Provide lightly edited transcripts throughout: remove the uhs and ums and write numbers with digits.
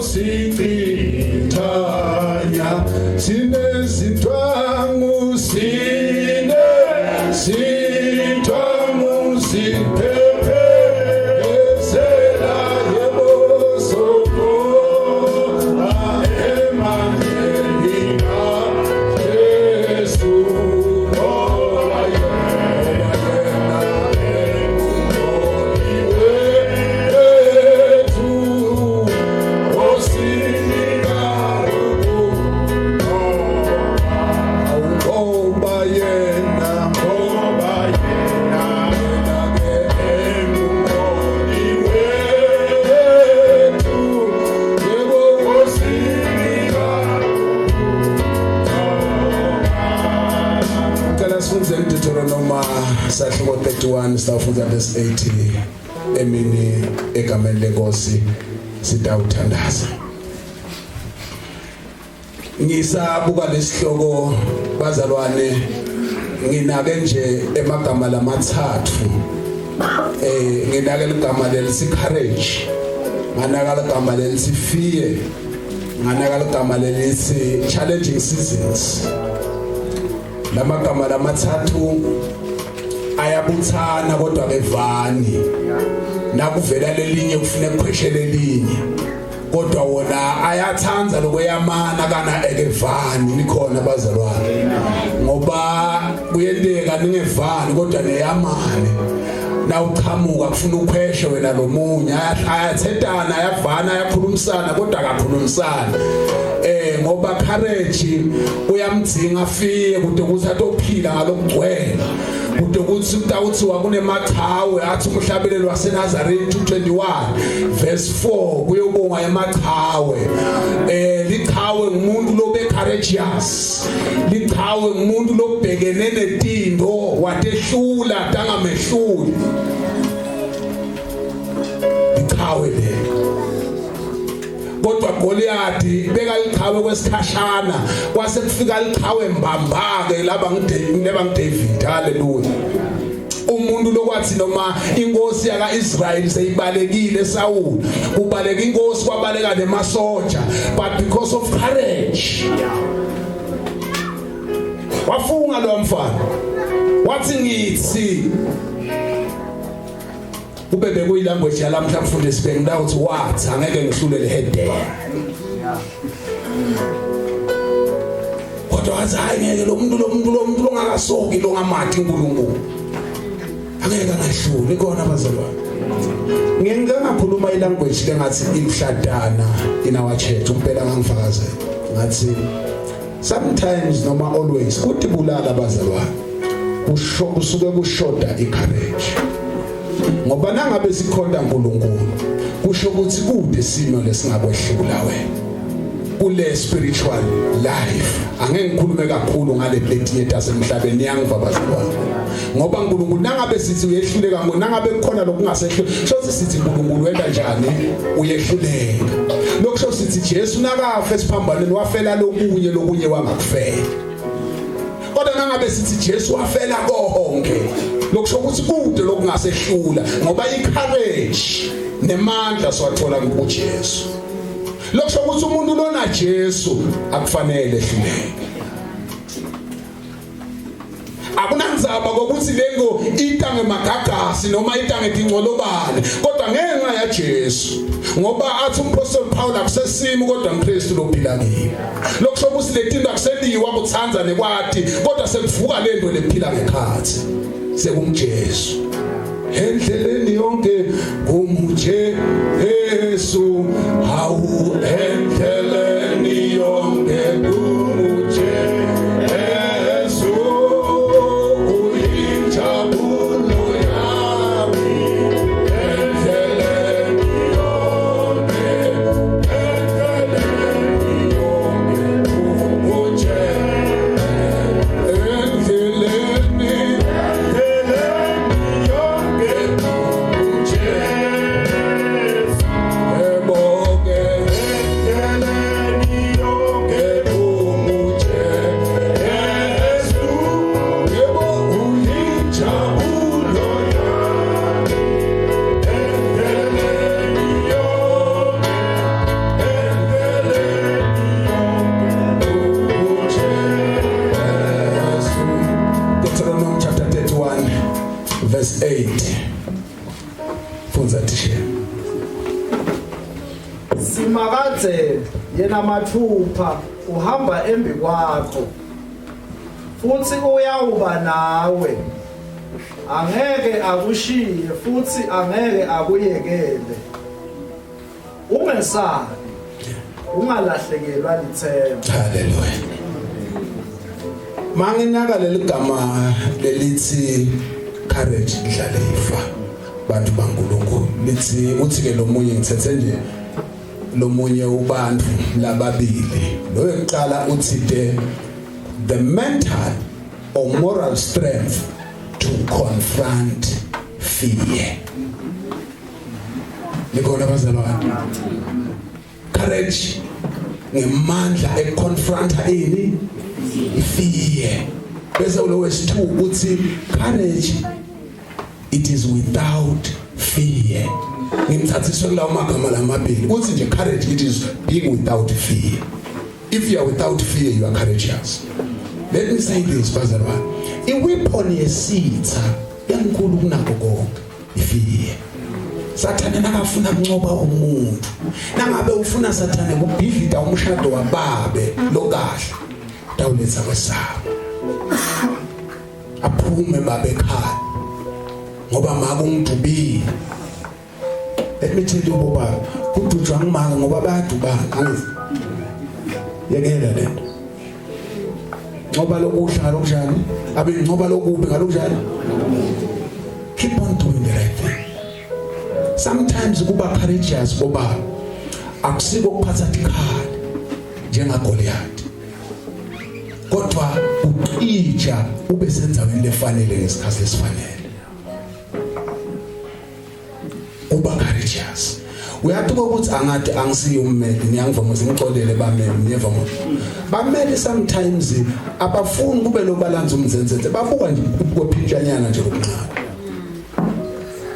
sitanya sinezintwangu sinezintwangu sipepe ezela yebo soko ahemahelina Jesu ola yena Sahloko 31 sitafunda verse 80 emini egameni lenkosi sitawuthandaza. Ngisabuka lesihloko bazalwane nginake nje emagama lamathathu nginake igama lelisi courage, nganaka igama lelisi fear, nganaka igama lelisi challenging seasons. Lamagama lamathathu ayabuthana kodwa bevani, nakuvela lelinye kufuna kukhweshe lelinye, kodwa wona ayathanza lokweyamana kana ekevani. Nikhona bazalwane, ngoba kuyenteka ningevani kodwa neyamane. Na uqhamuka kufuna ukhweshe wena lomunye, ayathethana ayavana ayakhulumisana kodwa akakhulumisana. Ngoba courage uyamdzinga fear kude ukuthi atophila ngalokugcwele, kude ukuthi utawuthiwa kunemaqhawe athi umhlabelelo waseNazareth 2:21 verse 4 kuyobonga emaqhawe. Liqhawe ngumuntu lobe courageous, liqhawe ngumuntu lobhekene netinto watehlula tangamehluli. Liqhawe le kodwa Goliathi beka liqhawe kwesikhashana, kwase kufika liqhawe mbambake laba ngiDavid. Haleluya. Umuntu lokwathi noma inkosi yakaIsrael seyibalekile Saul, kubaleka inkosi kwabaleka nemasoja, but because of courage wafunga lo mfana wathi ngithi ubebe kuyilanguage yalamhla kufunde sibenge la uthi wathi angeke ngihlulele head. Kodwa wathi ngeke lo muntu ongakasoki lo ngamathi uNkulunkulu angeke ngahlule. Ikona bazalwane, ngingakhuluma ilanguage lengathi imhladana in our church. Umpela ngangifakazela ngathi sometimes noma always kuthi bulala bazalwane usuke kushoda icourage, ngoba nangabe sikhonda uNkulunkulu kusho ukuthi kude simo lesingabwehlula wena kule spiritual life. Angeke ngikhulume kakhulu ngale plate yethu asemhlabeni yangiva bazalwane, ngoba uNkulunkulu nangabe sithi uyehluleka, nangabe kukhona lokungasehlule shothi sithi uNkulunkulu wenda njani uyehluleka. Lokusho sithi Jesu nakafa esiphambanweni wafela lokunye wangakufela, kodwa nangabe sithi Jesu wafela konke lokusho ukuthi kude lokungasehlula, ngoba icourage nemandla siwathola kuJesu. Lokusho ukuthi umuntu lona Jesu akufanele ehluleke. Akunandzaba kokuthi lengo itange magagasi noma itange dingcolobane, kodwa ngenxa ya Jesu, ngoba athi uMapostle Paul akusesimo kodwa uKristu lophila kimi. Lokusho ukuthi letinto akuseliwa kutsanza nekwati, kodwa sekuvuka lento lephila ngekhathi sekumJesu. Endleleni yonke kumJesu, hawu endleleni yonke kumJesu, uyinjabulo yami. Endleleni yonke kumJesu. verse 8. Funza tishe. Simakadze yena mathupha uhamba embi kwakho futhi uyawuba nawe angeke akushiye futhi angeke akuyekele ungesabi ungalahlekelwa lithemba. Hallelujah. Manginaka leligama lelithi courage idlala ifa bantu baNkulunkulu lithi uthi ke lomunye ngithethe nje lomunye ubantu lababili lo yokuqala uthi the mental or moral strength to confront fear. Nikona bazalwane courage ngemandla econfronta ini fear. Bese lo wesi2 uthi courage it is without fear. Ngimthathiswe kulawo magama lamabili uthi nje courage it is being without fear. If you are without fear you are courageous. Let me say this bazalwane iweapon yesitha yankulu kunakho konke ifear. Sathane nakafuna kuncoba umuntu nangabe ufuna sathane kubhidlita umshado wababe lokahle dawuletha kwesaba aphume babe ekhaya ngoba makungidubile. Let me tell you baba kudujwa ngimanga ngoba bayadubana yekela lento ngoba lokusha lokunjani abe ngoba lokubi ngalokunjani. Keep on doing the right thing. Sometimes kuba courageous boba akusiko kuphatha ikhali njenga Goliath kodwa uqija ube senzaweni lefanele ngesikhathi esifanele. Uba courageous uyathuka ukuthi angathi angisiyo ummeli ngiyangivuma ngixolele bameli ngiyevuma bameli sometimes abafuni kube lo balance umzenzenze babuka nje kuphitshanyana nje lokuncane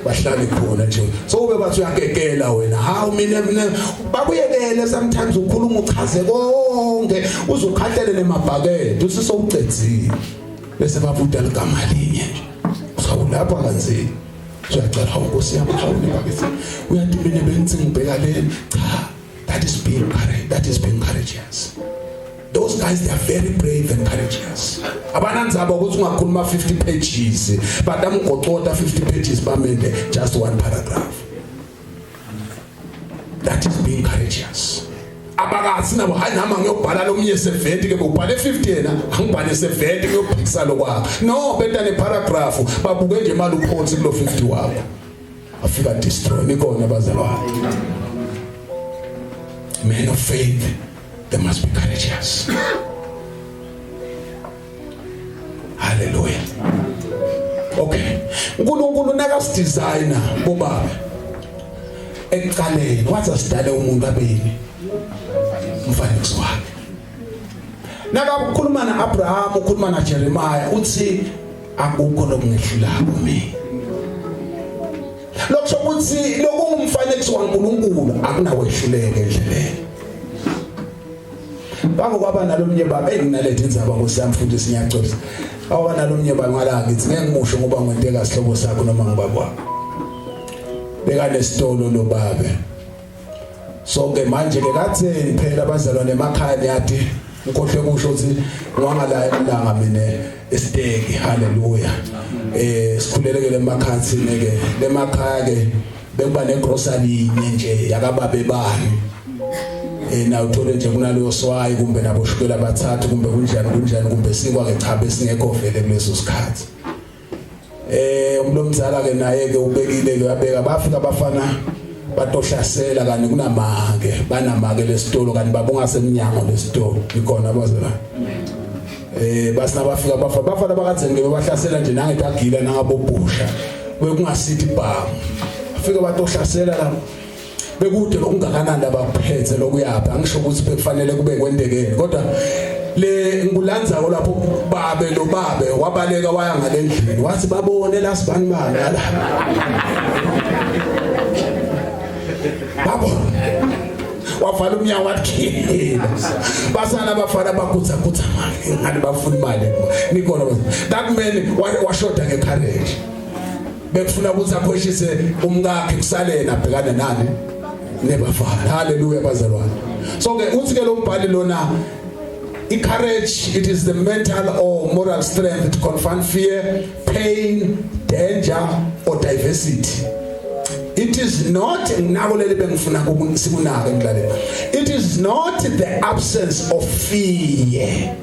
bahlale khona nje so ube bathi uyagegela wena hawu mina bakuyekele sometimes ukhuluma uchaze konke uzokhahlele nemabhakede usisowucedzile bese bavuda ligama linye nje usawulapha kanzima uyacela hawu Nkosi yami hawu nibakise uyadimene benzi ngibheka le cha that is being courageous. Those guys they are very brave and courageous. Abananzaba ukuthi ungakhuluma 50 pages but amgoqota 50 pages bamende just one paragraph. That is being courageous. Abakathi nabo hayi nama ngiyobhala lomnye 70 ke ubhale 50 yena angibhale 70 ngiyophikisa lokwakho. No better ne paragraph babuke nje imali uphothi kulo 50 wakho. Afika destroy nikona bazalwane. Men of faith they must be courageous. Hallelujah. Okay. UNkulunkulu nakasidizayina bobaba. Ekuqaleni wathi asidale umuntu abeni. Umfanekiso wakhe. Nakakhuluma naAbraham, ukhuluma naJeremiah uthi akukho lokungehlulako mina. Lokho ukuthi lokungumfanekiso kaNkulunkulu akunawehluleke endleleni. Bakwaba nalomnye baba enginalethi indzaba ngosamfundisi ngiyaxolisa. Bakwaba nalomnye baba ngala ngithi ngeke ngimusho ngoba ngenteka sihlobo sakho noma ngibabwa. Beka nesitolo lo babe. So ke manje ke katheni phela abazalwane emakhaya nyathi ukhohle kusho ukuthi ngwangala ilanga mina esiteki. Hallelujah. Sikhulelekele emakhathini ke lemakhaya ke bekuba negrocery nje yakababe bani. Na uthole nje kunaleyo swayi kumbe nabo shukela bathathu kumbe kunjani kumbe sinkwa ke cha besingekho vele kuleso sikhathi. Umlomzala ke naye ke ubekile ke yabeka bafika abafana batohlasela kani kunamake banamake lesitolo kani babonga semnyango lesitolo ikona bazela. Basina bafika bafana bakathenge bebahlasela nje nangetagila nangabobusha bekungasithi bhamu bafika batohlasela la bekude lokungakanani abaphethe lokuyapha angisho ukuthi bekufanele kube kwendekeni kodwa le ngulanza lapho babe lo babe wabaleka waya ngalendlini wathi babone la sibani bani la babo wavala umnyango wathi basana bafana bakutha mali ngani bafuna imali nikona that man washoda ngecourage bekufuna ukuthi aphoshise umkakhe kusalena abhekane nani nebafana. Hallelujah bazalwane. So ke uthi ke lo mbhali lona courage, it is the mental or moral strength to confront fear, pain, danger or diversity. It is not it is not the absence of fear,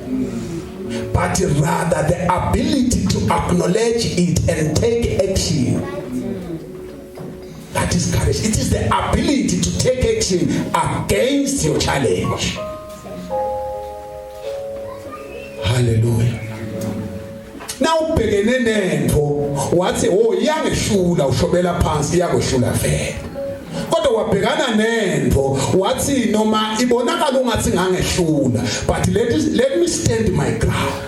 but rather the ability to acknowledge it and take action. That is courage. It is the ability to take action against your challenge. Hallelujah. Now ubhekene nento wathi oh iyangehlula ushobela phansi iyakohlula vele. Kodwa wabhekana nento wathi noma ibonakala ungathi ngangehlula, but let me stand my ground.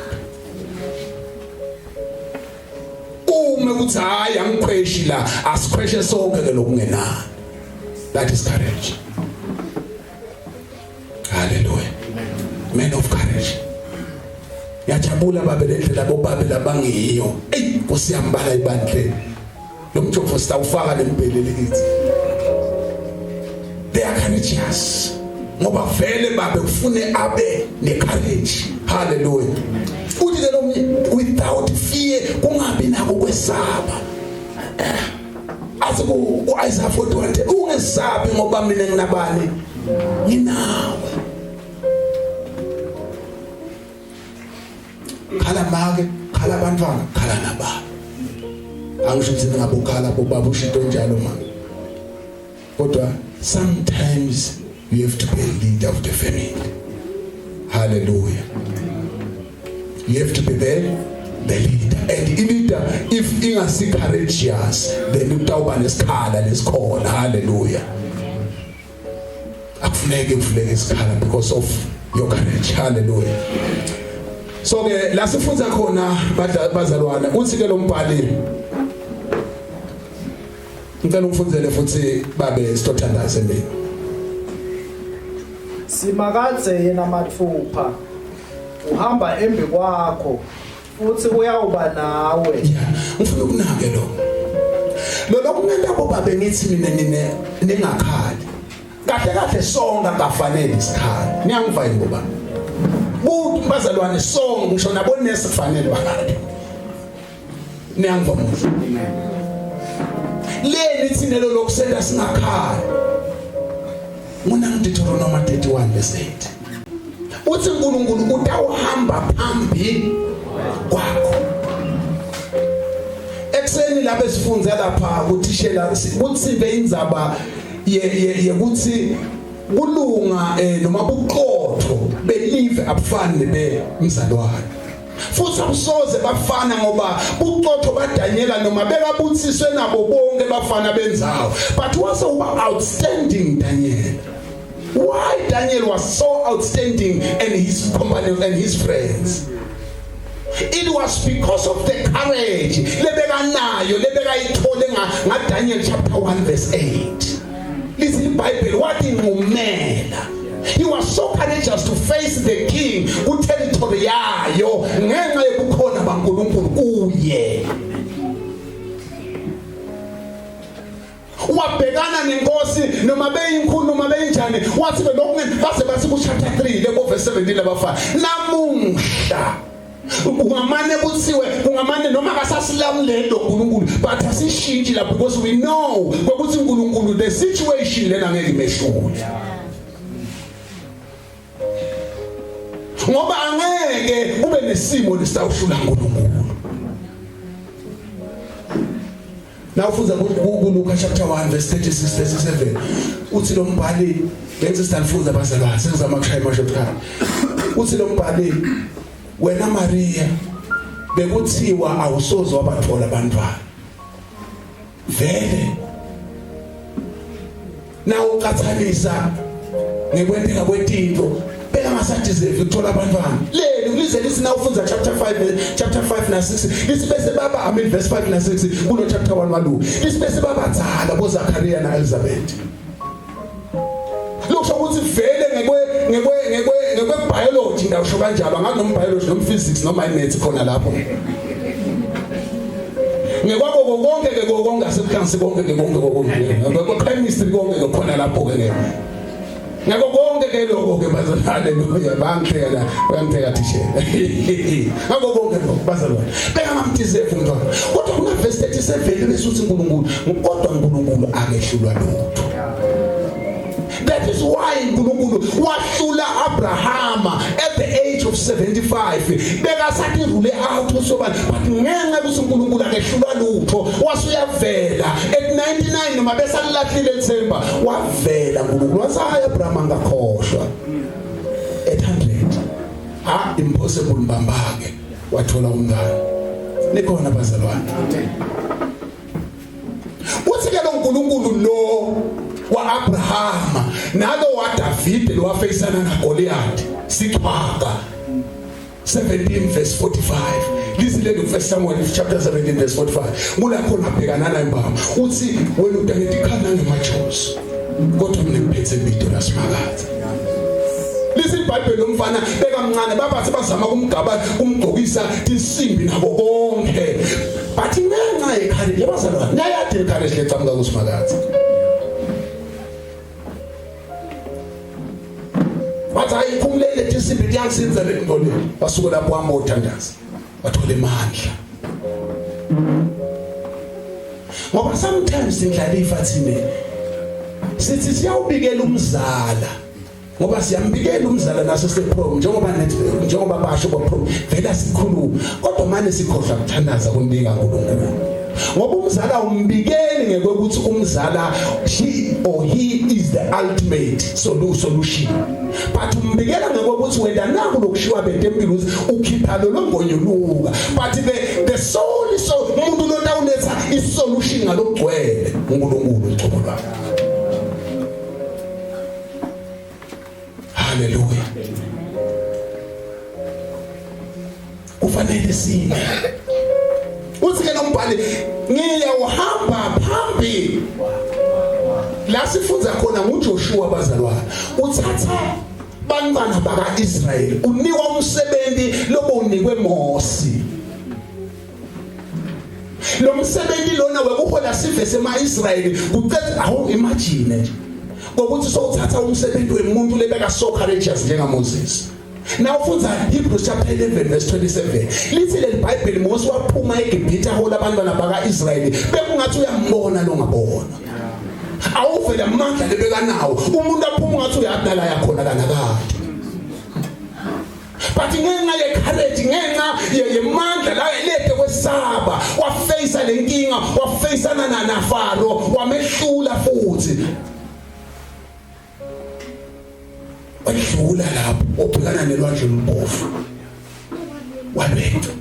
Uma kuthi hayi angikhweshi la asikhweshe sonke ke lokungenani. That is courage. Hallelujah. Men of courage. Yajabula babelendlela bobabela bangiyo. Nkosi yambala ibandle. Lo mthofu sitawufaka lempelele kithi. They are courageous. Ngoba vele babe kufune abe ne-courage. Hallelujah. Uthi ke lo without fear kungabi nako kwesaba. Asiku uIsaiah 41 ungesabi ngoba mina nginabani nginawe. Khala make khala abantwana khala nababa. Angisho ukuthi ngabukhala bobaba ushinto njalo manje. Kodwa sometimes you have to be a leader of the family. Hallelujah. You have to be the leader. And the leader, if ingasi courageous, then utawuba nesikhala lesikhola. Hallelujah. Akufuneki uvuleke isikhala because of your courage. Hallelujah. So ke la sifunza khona bazalwana uthi ke lo mbhali ngicela umfundzele futhi babe sitothandaze mina. Simakadze yena mathupha uhamba embi kwakho futhi uyawuba nawe. Ngifuna ukunake lo kunento bobabe ngithi mina ningakhali kahle sonke akafanele isikhali. Niyangiva yini boba? Bazalwane sonke ngisho nabonesi kufanele bakhali. Niyangiva manje. Le lithi nelo lokusenda singakhali. Ngona Deuteronomy 31:8. Uthi uNkulunkulu utawuhamba phambi kwakho. Ekseni lapho esifunza lapha uthishela utsibe indzaba yekuthi kulunga noma buqotho belive abufani bemzalwane. Futhi abusoze bafana ngoba buqotho badanyela noma bekabutsiswe nabo bonke bafana benzawo. But was over outstanding Daniel. Why Daniel was so outstanding and his companions and his friends? It was because of the courage lebekanayo lebekayithole ngaDaniel chapter 1:8. Listen the Bible wathi ngumela. He was so courageous to face the king ku territory yayo ngenxa yokukhona baNkulunkulu kuye. Wabhekana nenkosi noma beyinkhulu noma beyinjani wathi lokungeni base bathi ku chapter 3 lebo verse 17 labafana namuhla ungamane kuthiwe ungamane noma akasasilamulelo uNkulunkulu but asishintshe la because we know ukuthi uNkulunkulu the situation lena ngeke imeshule. Ngoba angeke ube nesimo lesawushula uNkulunkulu. Now for the Luke chapter 1 verse 36-37 uthi lo mbhali benze sitanfuza bazalwane senza amakhaya mashopha. Uthi lo mbhali wena Maria bekuthiwa awusoze wabathola abantwana. Vele na ukathalisa ngekwenteka kwetinto beka ngasadeserve ukuthola abantwana. Leli ulize lisi na ufunza chapter 5 na 6 lisibese baba amen verse 5 na 6 kulo chapter 1 walu lisibese baba dzala bo Zachariah na Elizabeth. Lokho ukuthi vele ngekwe biology ngawusho kanjalo ngathi noma biology noma physics noma maths khona lapho. Ngekwako konke ke konke asekhansi konke ke konke konke chemistry konke khona lapho ke ngakho konke ke lokho ke bazalwane noya bangipheka uyampheka thishela ngakho konke lokho bazalwane beka ngamthizefu mntwana kodwa kuna verse 37 lesuthi uNkulunkulu kodwa uNkulunkulu akehlulwa lutho. That is why uNkulunkulu wahlula Abrahama at the age of 75 beka sathi rule out usobani but ngenxa ukuthi uNkulunkulu akehlulwa lutho wasuyavela at 99 noma besalahlile lethemba wavela uNkulunkulu wasaya Abrahama ngakhohlwa at 100 impossible mbambake wathola umntwana. Nikhona bazalwane uthi ke lo uNkulunkulu lo wa Abrahama nalo wa David lo wafeyisana na Goliath siqhwaga 17 verse 45 lizile ku First Samuel chapter 17 verse 45 kulapho ngabhekana naye mbamba uthi wena udaneti khanda ngemaJuzi kodwa mina ngiphethe ibido lasimakazi. Lisi iBhayibheli lomfana bekamncane babathi bazama kumgqokisa insimbi nabo konke bathi ngenxa yekhali yabazalwane nayade ikhali lecamka kusimakazi bathi ayiphumulele insimbi liyansinza lentole basuka lapho hamba uthandaza bathola emandla ngoba sometimes indlalifa thine sithi siyawubikela umzala ngoba siyambikela umzala naso seprom njengoba basho baprom vela sikhuluma kodwa manje sikhohlwa ukuthandaza kumbika uNkulunkulu ngoba umzala umbikeli ngekweukuthi umzala he is the ultimate solution but umbikela ngekweukuthi wena naku lokushiwa betempilo ukhipha lo ngonyuluka but the soul so umuntu lo tawuletha isolution ngalogcwele uNkulunkulu ucobolo. Hallelujah. Kufanele sine. Uthi ke nombhali ngiya uhamba phambi. La sifunza khona nguJoshua bazalwane. Uthatha bantwana bakaIsrayeli unikwa umsebenzi lobo unikwe Mose. Lo msebenzi lona wekuhola sive semaIsrayeli kucela awu imagine nje. Ngokuthi sowuthatha umsebenzi wemuntu lebeka so courageous njengaMoses. Now ufunza Hebrews chapter 11 verse 27. Lithi le Bible Moses waphuma eGibhithe ahola abantwana bakaIsrayeli bekungathi uyambona lo ngabona. Awuvela amandla lebeka nawo umuntu aphuma ngathi uyadala yakhona kanakade. But ngenxa yecourage ngenxa yemandla la elethe kwesaba wafacea lenkinga wafacana na Faro wamehlula futhi. Wadlula lapho obhekana nelwandle lompofu wabethu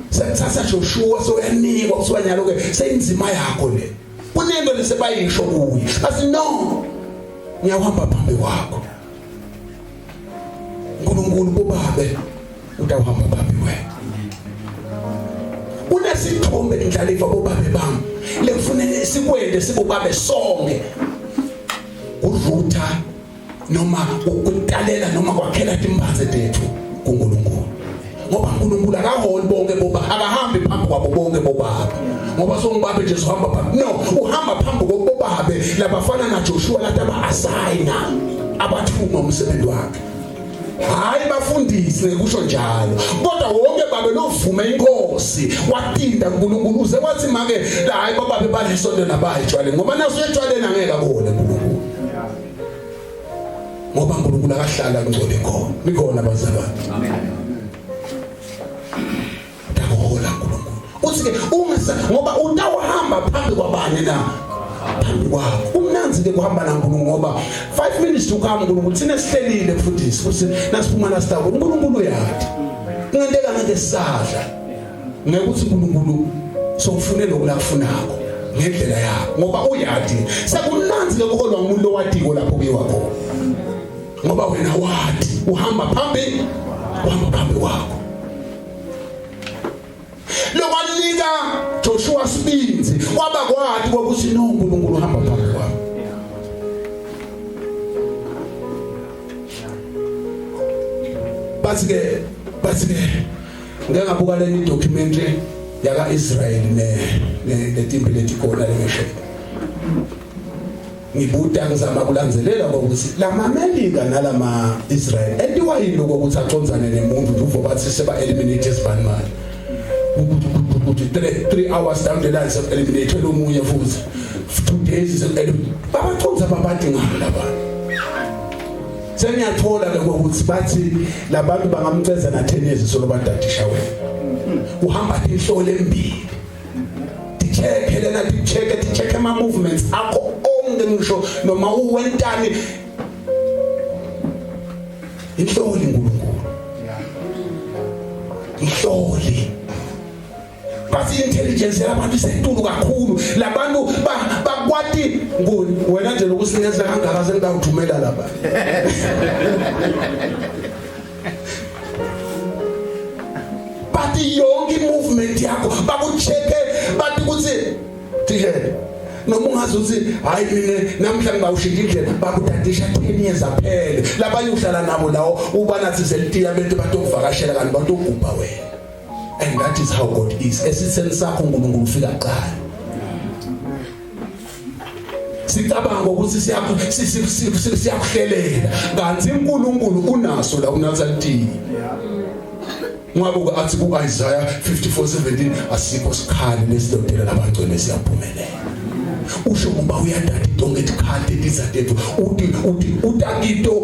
sasa Joshua soyanikwa usibanyalo ke seyinzima yakho le kunento lesebayisho kuye basi no ngiyahamba phambi kwakho uNkulunkulu bobabe utawuhamba phambi kwakho unesithombe indlalifa bobabe bami lekufunele sikwende sibobabe sonke udlutha noma ukutalela noma kwakhela imbaze tethu kuNkulunkulu ngoba uNkulunkulu akaholi bonke boba akahambi phambi kwabo bonke bobaba ngoba songibabe nje sohamba phambi no uhamba phambi kobobabe labafana naJoshua lathi aba-assigna abathuma umsebenzi wakhe hayi bafundise kusho njalo kodwa wonke babe lovume inkosi watinda uNkulunkulu uze wathi make la hayi bababe balesonto nabayitshwale ngoba naso etshwaleni angeke abone uNkulunkulu ngoba uNkulunkulu akahlala ngcole khona nikhona bazalwane amen dakola uNkulunkulu uthi ke ungasa ngoba utawuhamba phambi kwabani na phambi kwakho umnanzi ke kuhamba naNkulunkulu ngoba 5 minutes to come uNkulunkulu thina sihlelile mfundisi kuthi nasiphuma la sitawo uNkulunkulu uyathi ngenteka ngeke sisadla ngekuthi uNkulunkulu sokufunela okulakufunako ngendlela yakho ngoba uyathi sekunanzi ke kuholwa ngumuntu lo watiko lapho kuyiwa khona ngoba wena wathi uhamba phambi kwakho lokwanika Joshua sibinzi kwaba kwathi ukuthi no uNkulunkulu uhamba phambi kwakho bathi ke ngeke ngabuka leni documentary yaka Israel netimbi letikhona lengisho ngibuta ngizama kulandzelela ukuthi lama Melika nalama Israel entiwa yini ukuthi acondzane nemuntu uvo bathi seba eliminate isibanimani ukuthi 3 hours down the line seba eliminate lo munye futhi 2 days babaconza abantu ngalo labantu sengiyathola ke ukuthi bathi labantu bangamceza na 10 years solo badadisha wena uhamba ihlole embili check ama movements akho onke ngisho noma uwentani ihloli uNkulunkulu ihloli basi intelligence yabantu isenkulu kakhulu labantu bakwati wena nje lokusinikeza kangaka sengidawuthumela lapha bathi yonke movement yakho bakucheke bathi kuthi tijele noma ungazuthi hayi mina namhla ngibawushintsha indlela bakudadisha 10 years aphele labanye uhlala nabo lawo ubanathi zelitiya bento batokuvakashela kanti batogubha wena. And that is how God is. Esitheni sakho uNkulunkulu ufika kuqala. Sicabanga ukuthi siyakuhlelela kanti uNkulunkulu unaso la unazaliti. Ngoba athi ku Isaiah 54:17 asikho sikhali lesidodela labangcwele siyaphumelela. Usho kuba uyadada tonke ikhali lezadethu uthi utakito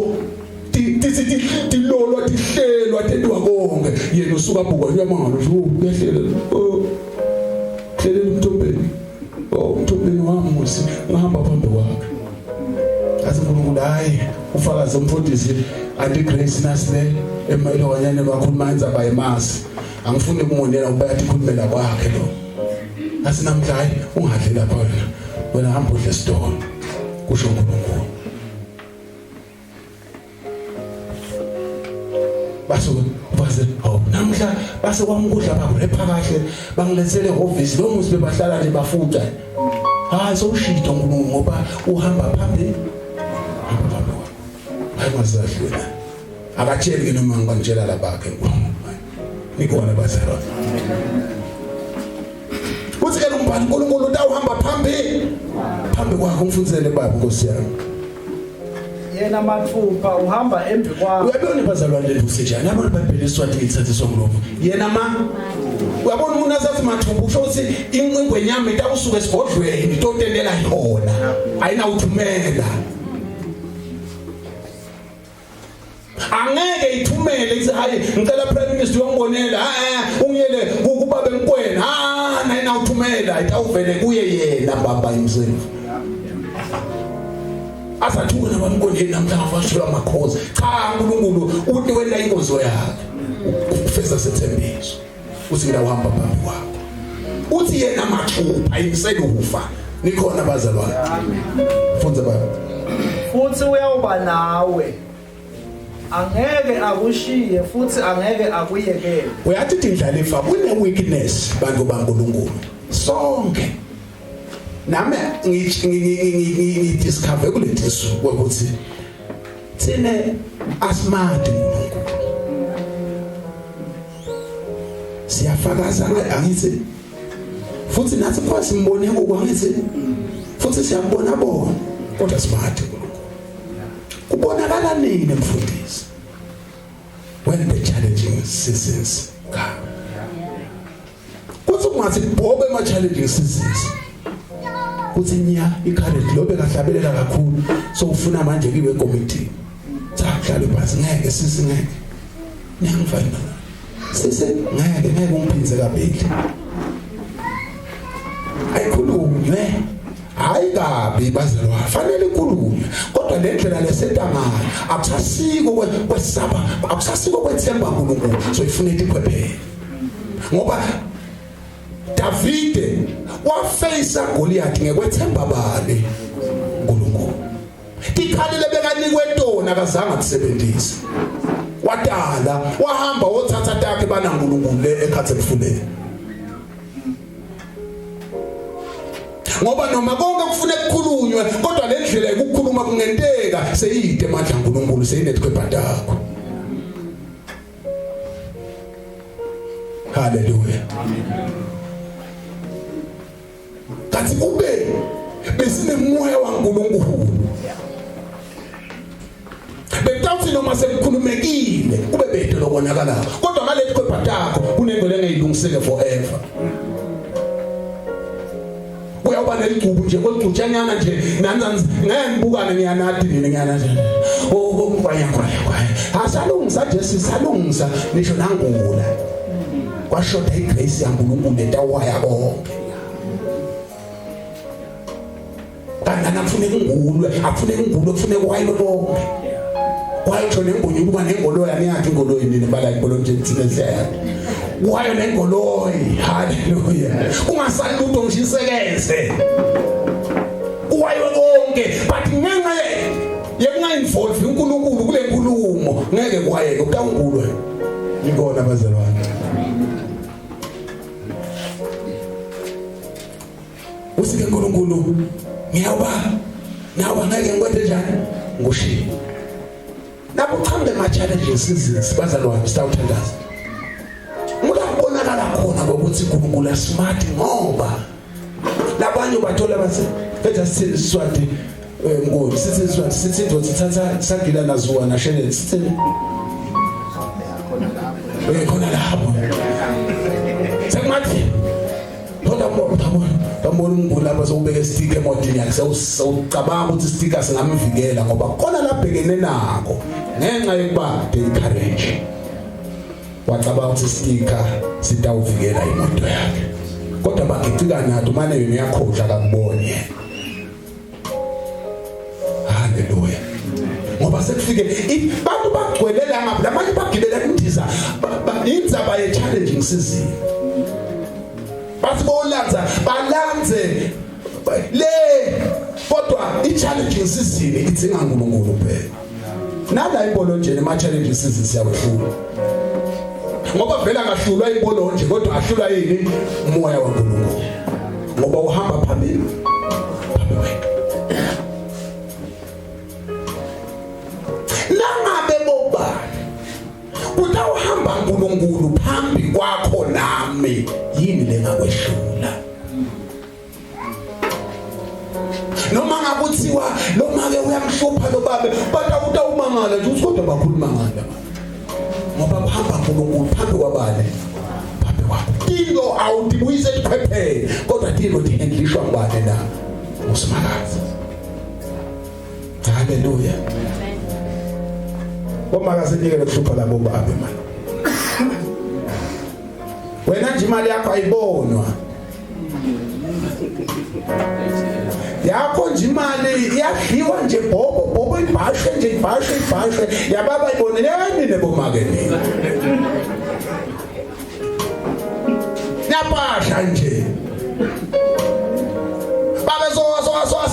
tilolwa tihlelwa tendwa konke yena usuka bhuka nyamalo uyahlela hlelela umntombeni wami musi ngihamba phambi kwakhe athi uNkulunkulu hayi ufakazi umfundisi anti Grace nasile emayilo kanyane bakhuluma enza bayimasi angifuni ukumonela ubayathi khulumela kwakhe lo asinamhla hayi ungadlela phana wena hamba udle stone kusho uNkulunkulu base namhla base kwamkudla bakurepha kahle bangilethele office lo musi bebahlala nje bafuta hayi soshito uNkulunkulu ngoba uhamba phambili hayi mazahlula akatsheli noma ngibangitshela labakhe nikona bazalwa uthi ke umbani uNkulunkulu utawuhamba phambili kwakho umfundzele baba Nkosi yami yena mathupha uhamba embi kwakho. Uyabona bazalwane lethu njani abantu baBhayibheli iswati ithathiswa ngolobo yena uyabona umuntu asathi mathupha usho ukuthi ingwenyama itakusuka esibhodlweni itotendela yona ayina uthumela angeke ithumele ithi hayi ngicela prime minister uyongibonela ungiyele kuba benkwena ayina uthumela itawuvele kuye yena baba himself asathuna bamkoneni namhla ngafashela amakhosi cha uNkulunkulu uthi wena inkonzo yakhe ufeza sethembiso uthi ngiyahamba phambi kwakho uthi yena mathupha imselufa nikhona bazalwane funza baba futhi uyawuba nawe angeke akushiye futhi angeke akuyekele. Uyathi indlalifa kune weakness bantu baNkulunkulu sonke nami ngidiscover kulethisu ukuthi thina asmart uNkulunkulu siyafakaza angithi futhi nathi kwasimbone ngokwangithi futhi siyambona bona kodwa smart uNkulunkulu kubonakala nini mfundisi when the challenging seasons come kuthi ungathi bhobe ama challenging seasons kuthi nya icourage lobe kahlabelela kakhulu so ufuna manje kiwe committee sahlala phansi ngeke sisi ngeke ngiyangifana sisi ngeke ungiphinze kabili ayikhulunywe hayi kabi bazalwa fanele ikhulunywe kodwa lendlela lesetamanga akusasiko kwesaba akusasiko kwethemba uNkulunkulu so ifuneka ikhwephele ngoba Davide wafeyisa Goliath ngekwethemba bani uNkulunkulu ikhalile bekanikwe intona akazange kusebenzisa wadala wahamba wothatha takhe bana uNkulunkulu le ekhathe emfuleni ngoba noma konke kufuneka kukhulunywe kodwa le ndlela yokukhuluma kungenteka seyide amandla uNkulunkulu seyinethikhwepha takho. Hallelujah. Amen. ngathi kube besinemoya waNkulunkulu. Betawuthi noma sekukhulumekile kube bethu lokubonakala. Kodwa ngalethi kwebhatakho kunengwele engeyilungiseke forever. Uyawuba nelicubu nje kwegcutshanyana nje nanzi ngiyibukana ngiyanadi ngiyanathi. Oh kwaya. Asalungisa nje sisalungisa nisho nangula. Kwashoda igrace yaNkulunkulu etawaya konke. Kanti akufuneki ngulwe, akufuneki ngulwe, kufuneka wayilo konke. Wayo nengonyulu kuba nengoloyi aniyathi ingoloyi nini bala ingoloyi nje ithile hlaya. Wayo nengoloyi, haleluya. Ungasali lutho ngishisekeze. Wayo konke, but ngenxa yekunga-involve uNkulunkulu kule nkulumo ngeke kwayeke utawungulwe. Ngikona bazalwane. Usike uNkulunkulu ngiyawuba ngeke ngikwenze njani ngushiye. Lapho uchambe ama-challenges bazalwane sitawuthandaza. Ngulabonakala khona ukuthi uNkulunkulu asmart ngoba labanye bathola bathi letha sithini Siswati ngoni sithi Siswati sithi ndothi thatha sagila nazuwa nashene sithi khona lapho sekumathi thola tambona uNkulunkulu lapha sokubeka istika emotini yakhe sewucabanga ukuthi istika singamvikela ngoba khona labhekene nako ngenxa yokuba encourage wacabanga ukuthi istika sitawuvikela imoto yakhe kodwa bagicika nathi manje yena yakhohlwa akubone. Haleluya. Ngoba sekufike abantu bagcwelela ngapha lamanye bagibela indiza indzaba ye challenging season. Basibolanza balanze le kodwa i-challenging season idzinga uNkulunkulu kuphela. Nala ibolo nje nema-challenging season siyawehlula. Ngoba vela ngahlulwa ibolo nje kodwa ahlulwa yini umoya waNkulunkulu. Ngoba uhamba phambili wena. Nangabe boba utawuhamba uNkulunkulu phambi kwakho nami yini lengakwehlula. Noma ngakuthiwa noma ke uyamhlupha lo babe bathi utawumangala nje uthi kodwa bakhuluma ngala. Ngoba bahamba uNkulunkulu phambi kwabane phambi kwakho. Tilo awudibuyise iphephe kodwa tilo dihendlishwa ngubane na usimakazi. Haleluya. Omakazi nike lokuhlupha labo babe manje. Wena nje imali yakho ayibonwa. Yakho nje imali iyadliwa nje bobo ibhashe nje ibhashe yababa iboneleni nebomake nini. Yapasha nje. Babe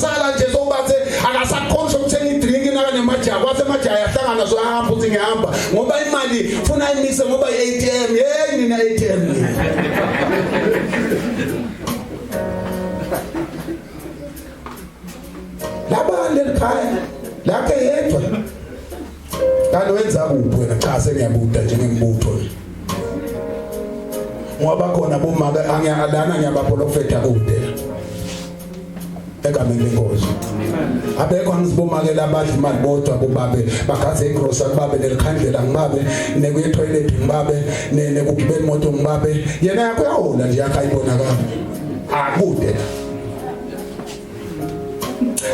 sala nje sobathe akasakhonsha ukuthenga idrink naka nemajaha kwase majaha yahlangana so ahamba uthi ngihamba ngoba imali funa imise ngoba i-ATM nina ATM. Labanye ekhaya lakhe yedwa kanti wenza kuphi wena cha sengiyabuda njengembutho ngoba khona bomaka angiyalana ngiyabaprofeta kude egameni lenkosi. Abekho angizibomake labadla imali bodwa kubabe bagaze igrosa kubabe nelikhandlela ngibabe nekuyetoilet ngibabe nekugibela imoto ngibabe yena yakho yahola nje yakha ibonakala akude.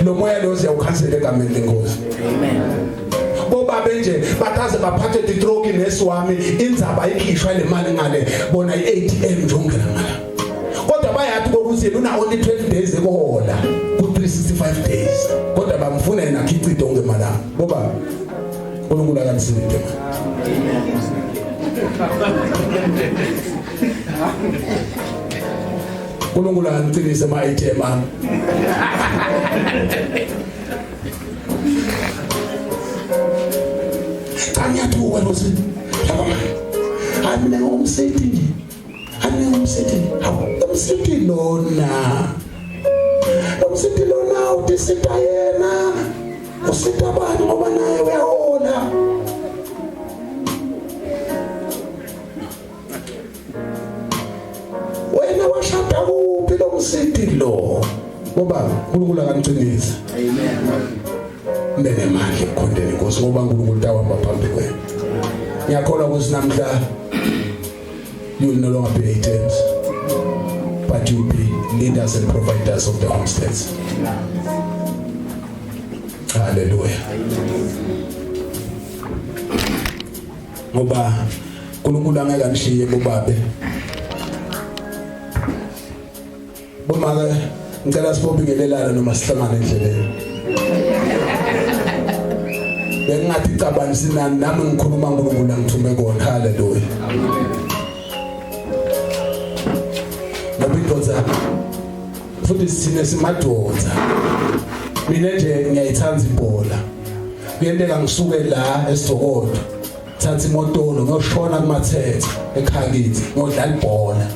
Lo moya lo siyawukhansela egameni lenkosi. Amen. Bobabe nje bataze baphathe itroki nesiwami indzaba ikhishwa le mali ngale bona i-ATM njongela ngala. Kodwa bayathi ukuthi una only 12 days ekohola ku 365 days. Kodwa bamfuna yena khichide ongemalanga. Boba uNkulunkulu akanisinde. uNkulunkulu angicinise ama-ATM ami. Ngiyathuka losi. Amine ngomsethi. Hawu umsethi lona. Umsethi lona utisita yena. Usita abantu ngoba naye uyahola. Wena washada kuphi lo msethi lo? ngoba uNkulunkulu akaniqinisa. Amen. Mbene manje ekhondeni Nkosi ngoba uNkulunkulu tawamba phambi kwenu. Ngiyakholwa ukuthi namhla you will no longer be agents, but you will be leaders and providers of the homesteads. Hallelujah. Ngoba uNkulunkulu angeke anishiye bobabe. Bomake ngicela sibobingelelana noma sihlangane endleleni. Bengathi cabanisi nami ngikhuluma uNkulunkulu angithume kona. Hallelujah. Nabindoza futhi sine simadoda. Mina nje ngiyayithanda ibhola. Kuyenteka ngisuke la eSokoto. Thatha imotolo ngiyoshona kumathethe ekhaya kithi ngiyodlala ibhola.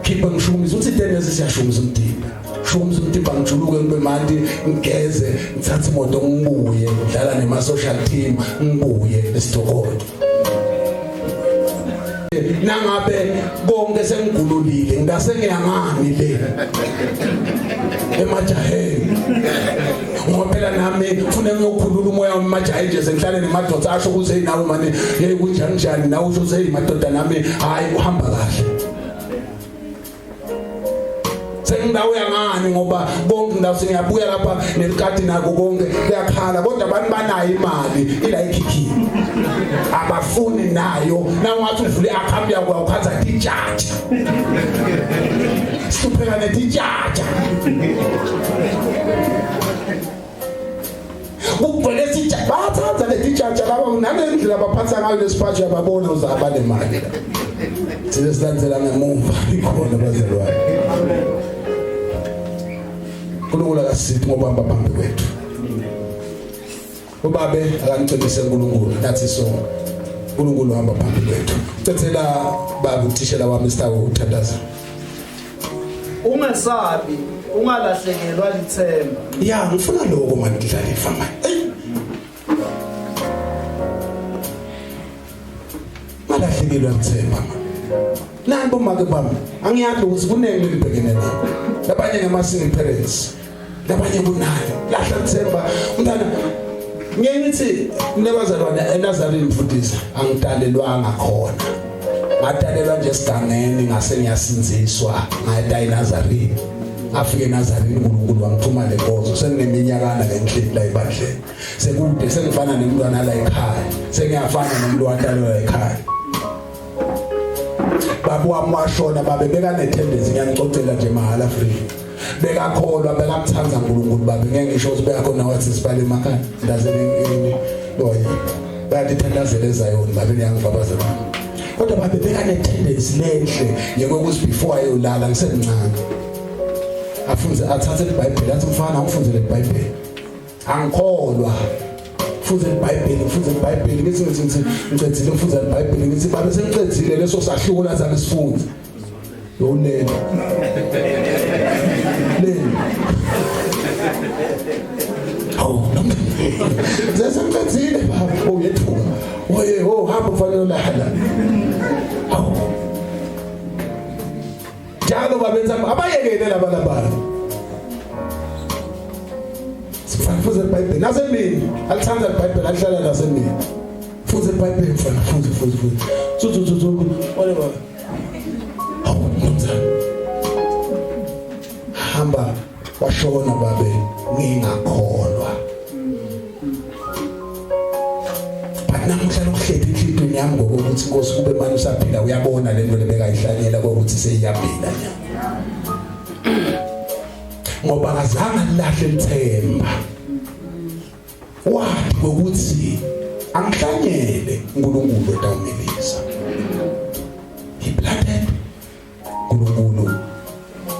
Khipha ngishumisa uthi tennis siyashumisa umdimba. Shumisa umdimba ngijuluke ngibe manje ngigeze ngithatha imoto ngibuye ngidlala nema social team ngibuye eSokoto. Nangabe konke sengigululile ngase ngiyangani le emajaheni ngoba phela nami ufune ngiyokhulula umoya wamajaha nje sengihlale nemadoda asho ukuthi nawe manje hey kunjani njani nawe usho ukuthi madoda nami hayi uhamba kahle sengindawo yangani ngoba konke ndawo singiyabuya lapha nelikati nako konke kuyakhala kodwa abantu banayo imali ila ikhikhini abafuni nayo nangathi uvule account yakho ukhatha tijaja siphela netijaja ukuvele tijaja bathatha letijaja laba nangendlela baphatha ngayo lesiphathi yababona uzaba nemali silandzela ngemuva ikhona bazalwane. uNkulunkulu akasithi ngobamba phambi kwethu. Ubabe akanicebise uNkulunkulu nathi so uNkulunkulu uhamba phambi kwethu. Cethela baba uthishela wami Mr. Uthandaza. Ungesabi, ungalahlekelwa lithemba. Ya ngifuna lokho manje ngidlala ifama. Malahlekelwa lithemba. Nanbo make bami angiyazi ukuthi kunenge libhekene nabo. Labanye ngama-single parents. Labanye kunani lahla lithemba umntana ngiyithi nebazalwane eNazarene mfundisi angidalelwanga khona ngadalelwa nje esigangeni ngase ngiyasinziswa ngayita eNazarene afike eNazarene uNkulunkulu wangithuma lenkonzo sengineminyakana lenhleli la ebandleni sekude sengifana nemntwana la ekhaya sengiyafana nomuntu wadalelwa ekhaya babu wami washona babe bekanethendezi ngiyangicocela nje mahala free bekakholwa bekamthanda uNkulunkulu babe ngeke ngisho ukuthi beyakhona wathi sibale emakhaya ndazele loya bayathandazela eZayoni babe niyangibabazela kodwa babe bekanethendezi lenhle njengokuthi before ayolala ngisemncane afunze athathe iBhayibheli athi mfana ngifunzele iBhayibheli angikholwa futhi iBhayibheli futhi iBhayibheli ngithi ngicedzile mfuza iBhayibheli ngithi babe sengicedzile leso sahlukula sami sifunze yonela oh sengicedzile baba uyethuka oye hamba kufanele lahala njalo babenza abayekele labalabala futhi iBhayibheli nasemini alithanda iBhayibheli alihlala nasemini futhi iBhayibheli mfana futhi whatever hamba washona babe ngingakholwa namhla lokuhledi inhlizweni yami ngokuthi Nkosi kube manje usaphila uyabona lento lebekayihlanyela ukuthi seyiyabila ngoba kazange lahle lithemba wathi ukuthi angihlanyele uNkulunkulu etawumelisa he planted uNkulunkulu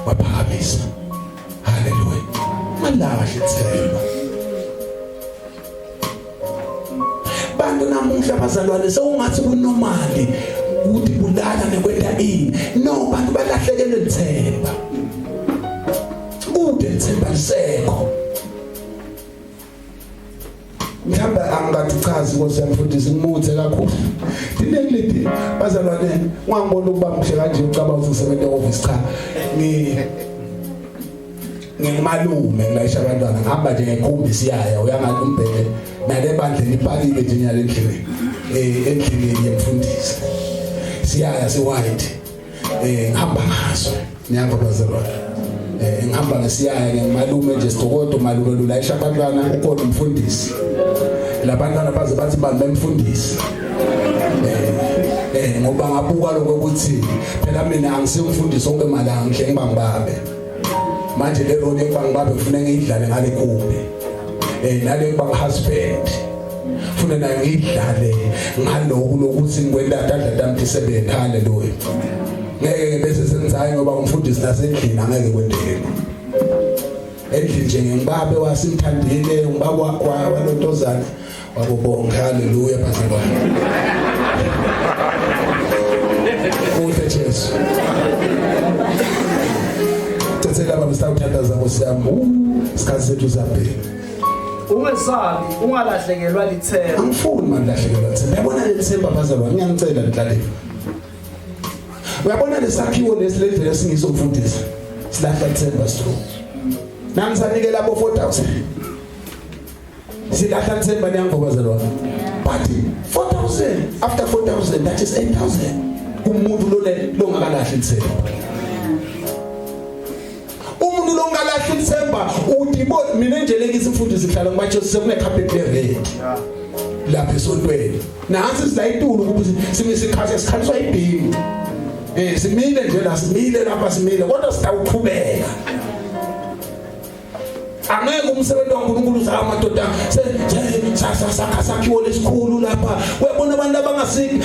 waphakamisa. Hallelujah. Malahle lithemba bantu namuhla bazalwane sewungathi kunormali ukuthi bulala nekwenta ini no bantu balahlekelwe lithemba kude lithemba lisekho ngihamba angachazi Nkosi yami mfundisi ngimuthe kakhulu dinelidi bazalwane ngangibona ukuba mhle kanje ucabanga ukuthi usebenza office cha ngimalume ngilayisha abantwana ngihamba nje ngekhumbi siyaya uyangathi umbheke nale bandle lipakile nje nyale endlini endlini yemfundisi siyaya se-white ngihamba ngaso nyanga bazalwane ngihamba ngesiyaya ngimalume nje sidokodo malume lulayisha abantwana ukhona umfundisi labantwana baze bathi bambe umfundisi ngoba ngabuka lokho ukuthi phela mina angisemfundisi onke malanga ngihle ngibangibabe manje le role engibangibabe ngifuna ngiyidlale ngale khumbi nale bangihusband funa nayo ngidlale ngalokho lokuthi ngikwenda dadla tamthisebe haleluya ngeke bese senzayo ngoba umfundisi nasendlini angeke kwendeke endlini nje ngibabe wasimthandile ngibaba kwalontozana wakubonga haleluya bazalwane Muhle Jesu Tsela baba sawuthandaza ngosiyami isikhathi sethu saphela Ungesabi ungalahlekelwa lithemba Angifuni mandilahlekelwa lithemba Uyabona lethemba bazalwane ngiyangicela ngidlale Uyabona lesakhiwo lesilendlela esingiso mfundisi silahla lithemba sithu Nami sanikela abo 4000 silahla lithemba niyangova bazalwane But 4,000 after 4,000 that is 8,000 umuntu longakalahli lithemba umuntu longakalahli lithemba udibo mina njelekisa imfundisi sihlala ngobatsho sekune carpet red lapha esontweni nansi silayitulu ukuthi sikhaliswa ibhimu simile nje la simile lapha simile kodwa sitawuqhubeka angeke umsebenzi waNkulunkulu usamadoda sakhiwo lesikhulu lapha uyabona abantu abangasiki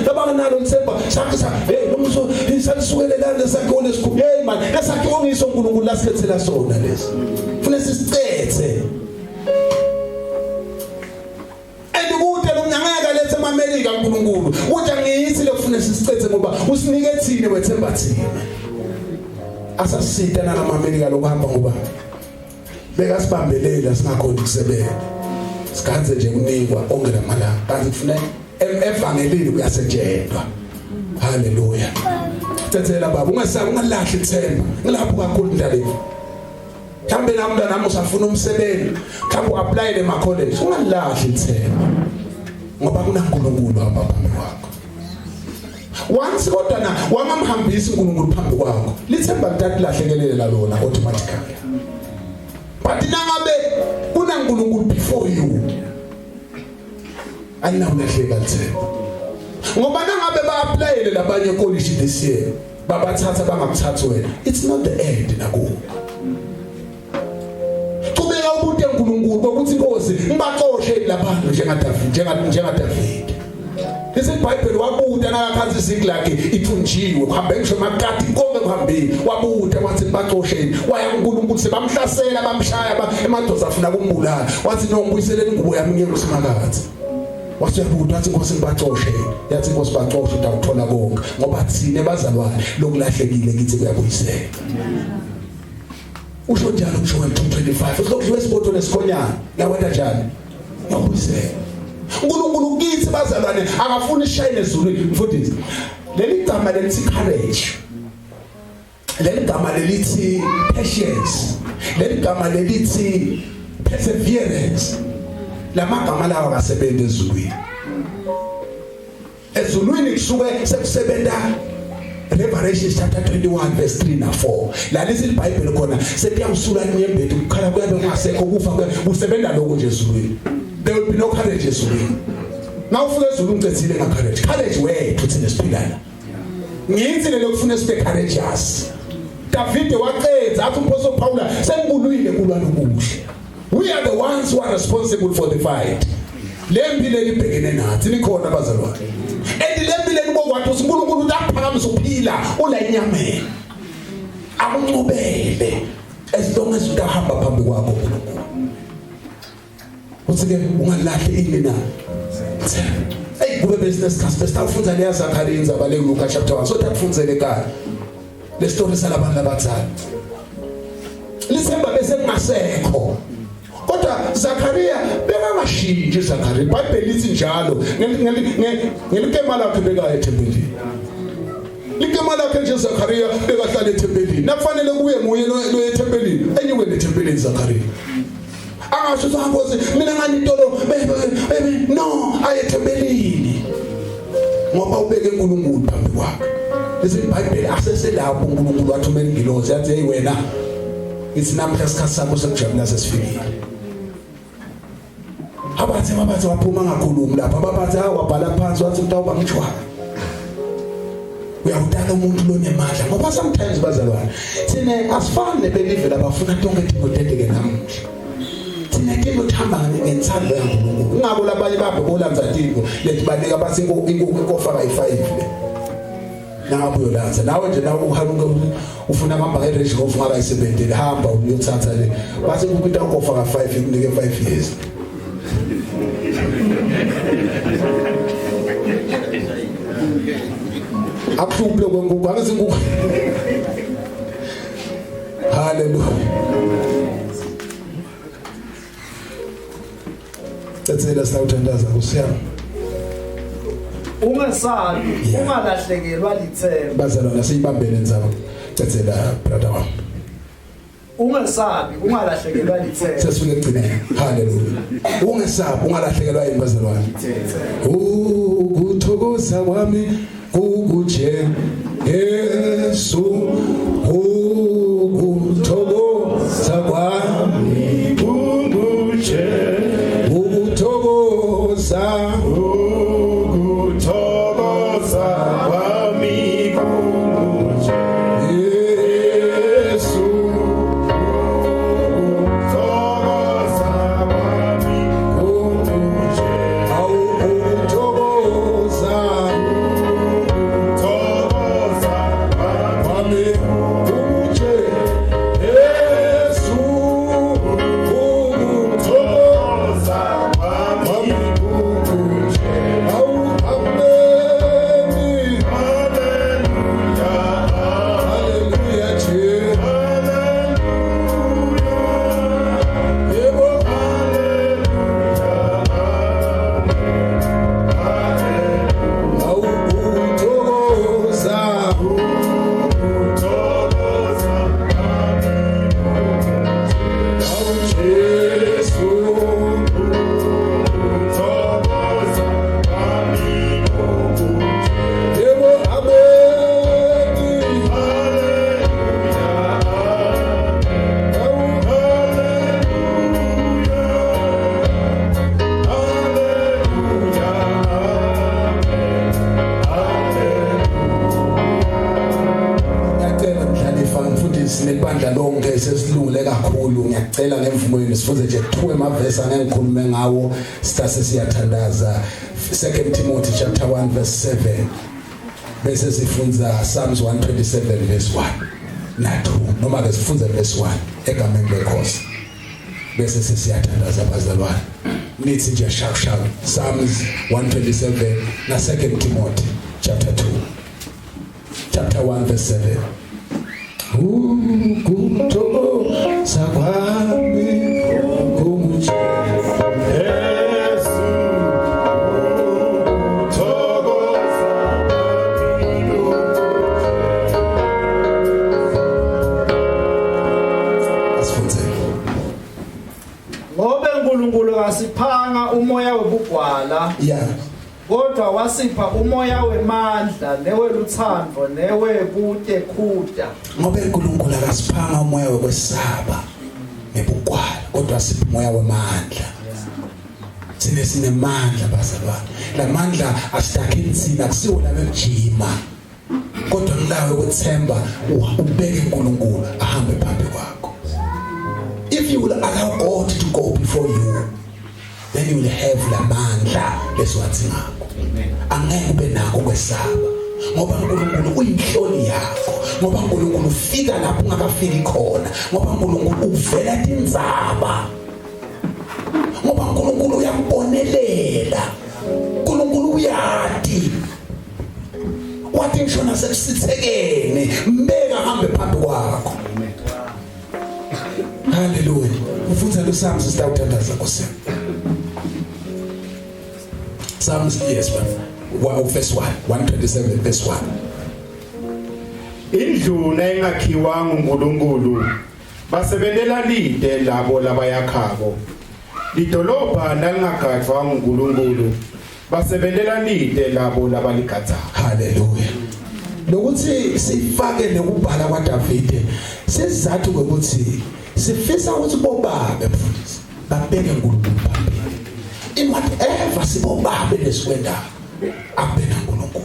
labanganalo umthemba sakha nomso isalisukele sakhiwo lesikhulu hey man lesakhiwo ngiso uNkulunkulu lasilethela sona lesi funa sisicethe andikude lomnyangeka lethe eMelika uNkulunkulu uthi angiyithi lekufuna sisicethe ngoba usinike thine wethemba thina asasita namaMelika lokuhamba ngoba beka sibambelela singakhona ukusebenza sikhanze nje kunikwa ongela malanga kanti kufuna evangelini kuyasetshenzwa haleluya tsetsela baba ungalahli ithemba ngilapho kakhulu ndaleni mhlambe namntwana nami usafuna umsebenzi mhlambe uapply ema college ungalahli ithemba ngoba kunaNkulunkulu apha phambi kwakho once kodwa na wangamhambisi uNkulunkulu phambi kwakho lithemba litatulahlekelela lona automatically but nangabe kunaNkulunkulu before you ayinawulahleka lithemba ngoba nangabe ba-applyele labanye college this year babathatha bangakuthathi wena it's not the end nakubo qhubeka ubuntu eNkulunkulu ukuthi inkosi ngibaxoshe labantu njengaDavid Lesi iBhayibheli wabuda nakakhansi isiki lakhe ithunjiwe kuhambe ngisho makati konke kuhambile wabuda wathi baxosheni waya uNkulunkulu sebamhlasela bamshaya emadoda afuna kumbulala wathi nongibuyiseleni ingubo yami ngeke usimakathe wathi yabuda wathi inkosi ngibaxoshe yathi inkosi baxoshe utawuthola konke ngoba thine bazalwane lokulahlekile kithi kuyabuyisela usho njalo kusho 225 uhlokuzwe isibotho lesikhonyana yawena njani yabuyisela uNkulunkulu kithi bazalwane akafuni ishayine ezulwini mfundisi leli gama lelithi courage leli gama lelithi patience leli gama lelithi perseverance lamagama lawa akasebenza ezulwini kusuke sekusebenza Revelation chapter 21 verse 3 na 4 la lesi iBhayibheli khona sekuyawusula inyembeti ukukhala kuyabe kungasekho kufa kusebenza lokho nje ezulwini there will be no courage ezulwini now ufuna ezulu uncethile courage wethu thina siphilana ngithi lokufuna sibe courageous David waqedza athi umpostoli Paul sengibulwile kulwa nokuhle we are the ones who are responsible for the fight lempilo libhekene nathi nikhona bazalwane lempilo libokwathi uNkulunkulu utaphakamisa uphila ula inyameni akuncubele as long as utahamba phambi kwakho uNkulunkulu uthi-ke ungalahli ini na hey kube business class besitawufunza leya Zakariya indzaba le Luka chapter 1 so takufunzele ekhaya le story salabantu abadala lithemba bese kungasekho kodwa Zakariya bekangashintshi Zakariya iBhayibheli lithi njalo ngelikema lakhe beka ethembelini igama lakhe nje Zakariya bekahlala ethempelini nakufanele kuye nguye lo ethempelini enyuke lethempelini Zakariya angasho sangoze mina nganitolo no ayethempelini ngoba ubeke uNkulunkulu phambi kwakhe lesi iBhayibheli aseselapho uNkulunkulu wathumela ingilosi yathi hey wena ithi namhla isikhathi sakho sekujabula sesifikile abathi waphuma ngakhulumi lapha ababathi wabhala phansi wathi utawuba mthwala uyawudala umuntu lonemandla ngoba sometimes bazalwane thina asifani nebelieve labafuna tonke idodeke namuhla thina into thamba ngensando yaNkulunkulu ngabo labanye babholanza tiko lethi banika bathi inkofa kayi5 le nabo yolanza nawe nje nawe uhaluka ufuna ngamba ngereji ngofu ngakayisebenzele hamba uyothatha le bathi kupita inkofa ka5 ikunike 5 years akuhluphe kwenguku akazinguku haleluya tsatsela sawuthandaza kusiyami ungesabi ungalahlekelwa lithemba bazalwana siyibambele nzaba tsatsela brother wami ungesabi ungalahlekelwa lithemba sesifike egcineni haleluya ungesabi ungalahlekelwa yini bazalwane ukuthokoza kwami ukuje Yesu ukuthokoza kwami ukuje ukuthokoza kwami ukuje Yesu ukuthokoza kwami ukuje ukuthokoza sinebandla lonke sesilungile kakhulu ngiyacela ngemvumo yenu sifunze nje 2 amavesi angikhulume ngawo sitase siyathandaza 2 Timothy chapter 1 verse 7 bese sifunza Psalms 127 verse 1 na 2 noma ke sifunze verse 1 egameni lenkosi bese siyathandaza bazalwane nithi nje shaka Psalms 127 na 2 Timothy chapter 2 chapter 1 verse 7 ukuthokoza kwami ukuje Yesu ukuthokoza kwami asifunze ngoba uNkulunkulu kasiphanga umoya wobugwala kodwa wasipha umoya wemandla neweluthando newekutekhuda ngoba uNkulunkulu akasiphanga umoya wokwesaba nebugwala kodwa wasipha umoya wemandla sinemandla bazalwane lamandla asitakhenzina kusiwo labejima kodwa ngilawe ukuthemba ubeke uNkulunkulu ahambe phambi kwakho if you will allow God to go before you then you will have lamandla leswathi ngakho angeke ube nako kwesaba ngoba uNkulunkulu uyinhloli yakho ngoba uNkulunkulu ufika lapho ungakafiki khona ngoba uNkulunkulu uvela tinzaba ngoba uNkulunkulu uyambonelela uNkulunkulu uyati wathi ngisho nasekusithekene mbeka hambe phambi kwakho haleluya ufutha lo Psalms sitawuthandaza Nkosi Psalms yes but verse 1 127 verse 1 indluna engakhiwanga uNkulunkulu basebenzela lide labo labayakhako lidolobha nalingagadwanga uNkulunkulu basebenzela lide labo labaligadza. Hallelujah. Lokuthi sifake nekubhala kwaDavide sizathu ukuthi sifisa ukuthi bobabe mfundisi babeke uNkulunkulu phambili. In whatever sibobabe lesikwenda abena uNkulunkulu.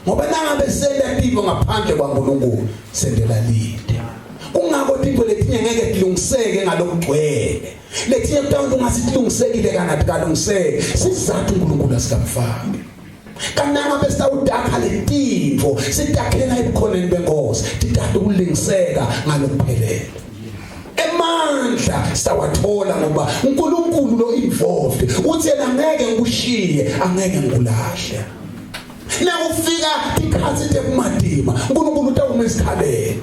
Ngoba nangabe senda tipo ngaphandle kwaNkulunkulu sendela lide. Kungako tipo letinye ngeke tilungiseke ngalokugcwele. Letinye kutawuthi ungasilungisekile kanathi kalungiseke sizathu uNkulunkulu asikamfaki. Kananga bese udakha letinto sitakhela ebukhoneni benkosi tithatha ukulingiseka ngalokuphelele. Emandla sawathola ngoba uNkulunkulu lo involved uthi yena ngeke ngikushiye angeke ngikulahle. Nakufika ikhathi tekumadima uNkulunkulu utawumesikhalele.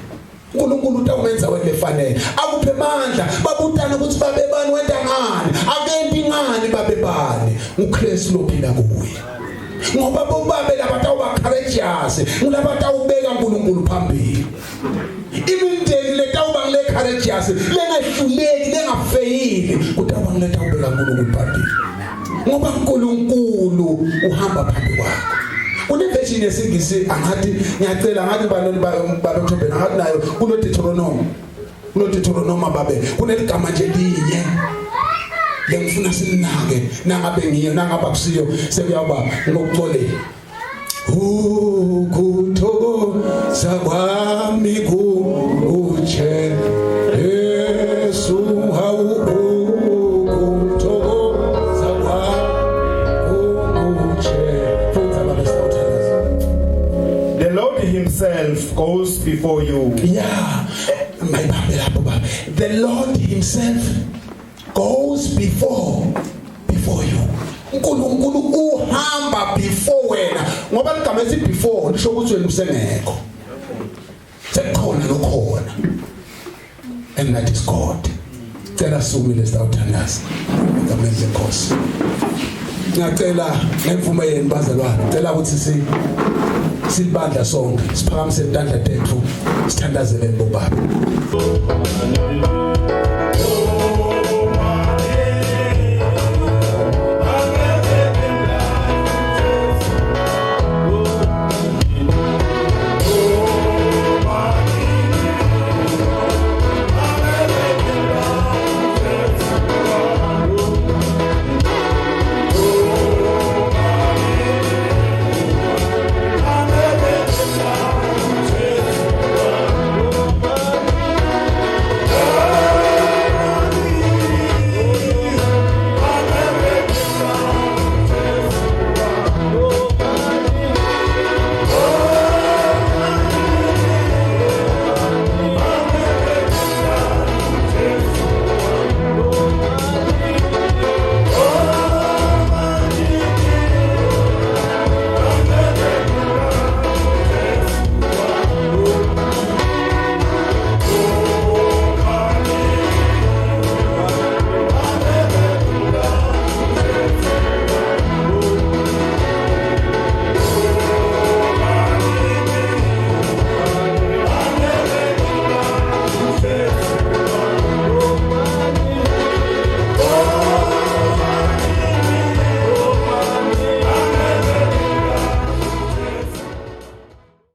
uNkulunkulu utawumenza welefanele akuphe amandla babutana ukuthi babebani wenda ngani akenti ngani babebani uKristu lophila kuye. Ngoba bobabe labatawuba courageous ngulabatawubeka uNkulunkulu phambili. Imindeni letawuba ngile courageous lengahluleki lengafeyili kutawuba ngiletawubeka uNkulunkulu phambili. Ngoba uNkulunkulu uhamba phambi kwakho. Kuneversion yesingisi angathi ngiyacela ngathi baloni babethobela ngathi nayo kuno Deuteronomy babe kuneligama nje linye lengifuna silinake nangabe ngiyo nangaba kusiyo sekuyaba ngokuxolela ukuthokoza kwami kuche Yesu hawu ukuthokoza kwami kuche. The Lord himself goes before you. Yeah, my Bible. The Lord himself goes before you. uNkulunkulu uhamba before wena. Ngoba ligama ethi before lisho ukuthi wena usengekho. Sekukhona lokhona. And that is God. Cela sumile sawuthandaza. Ngamenze Nkosi. Ngiyacela ngemvume yenu bazalwane. Cela ukuthi sibandla sonke siphakamise intandla tethu sithandazele bobaba.